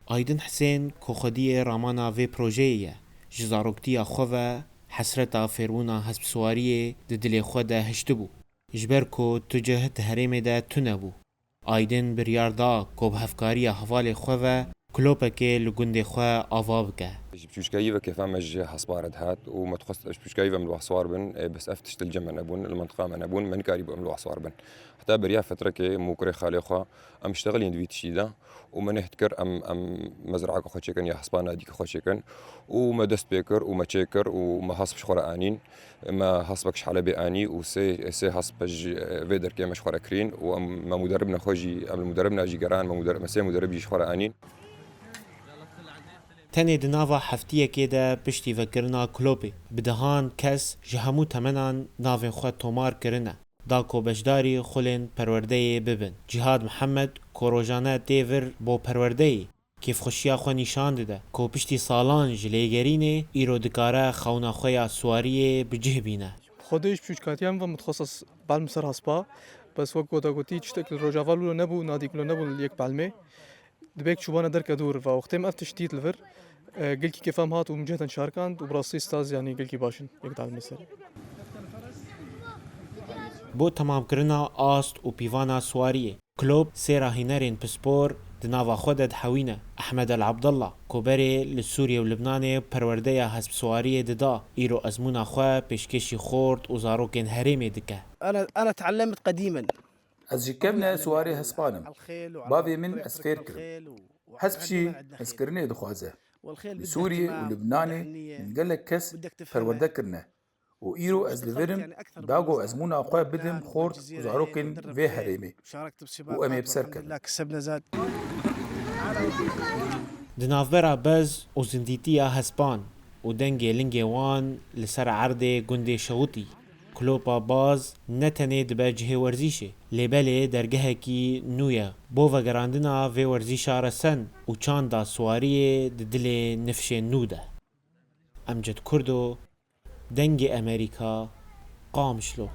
آیدن حسین کوخدی رامانا وی پروژه‌یه جزاروکتیا خواه حسرتا فرونا حسب سواریه دل خود ده هشت بو جبر کو تجهت هرم ده تنبو آیدن بریاردا کو بهفکاری حوال خواه کلوپکه لگند خواه آواب که بشكايفة كيف مج حصبارد هات وما تخص بشكايفة من الوحصوار بن بس افتشت الجمع نبون المنطقة ما نبون من قريب من الوحصوار بن حتى بريا فترة كي موكري خالي خا ام اشتغل يندوي تشيدا وما نهتكر ام مزرعة خو تشيكن يا حصبانا ديك خو تشيكن وما دست بيكر وما تشيكر وما حصبش خورا انين ما حصبكش على بياني وسي حصبج فيدر كي مش خورا كرين وما مدربنا خوجي ام المدربنا جي قران ما مدرب مسي مدرب جي خورا انين تنه دناوا هفتیه که ده پشتی وکرنا کلوپی بدهان کس جهمو تمنان ناوین خود تومار کرنه دا کو بجداری خلین پرورده ببن جهاد محمد کوروجانه دیور بو پرورده کیف خوشیا خو نشان ده کو پشتی سالان جلیگرینه ایرو دکاره خونا خویا سواریه بجه بینه خودش بشكاتيام ومتخصص بالمسر هسبا بس وقت قوتي تشتكل روجافالو نبو ناديكلو نبو ليك بالمي دبيك شو بانا درك دور فوقتهم افتش تيت الفر قلكي كيف هات ومجهدا شاركان وبراسي استاذ يعني قلكي باشن يقطع المسر بو تمام کرنا آست و پیوانا سواریه کلوب سیرا هینرین پسپور دناوا خودت حوینه احمد العبدالله کوبری لسوریا و لبنان پرورده حسب سواریه ددا ایرو ازمونا خواه پیشکشی خورد و زاروکن هریمه دکه أنا تعلمت قديما أزجكبنا سواري هسبانم بافي من أسفير كرم حسب شي أسكرني دخوازه لسوريا ولبناني نقلك كس فرورده كرنا وإيرو أزلفرم داغو أزمونا أخوة بدم خورت وزاروكن في هريمي وأمي بسركن دنافبرا بز و زندیتیا هسپان و دنگی لنگی وان لسر عرده گنده شغوطی کلوپا باز نتنه دبا جه ورزیشه لیبله درگه کی نویا بو وگراندنا و ورزیشا رسن و چاندا سواریه دل نفش نوده امجد کردو دنگ امریکا قامشلو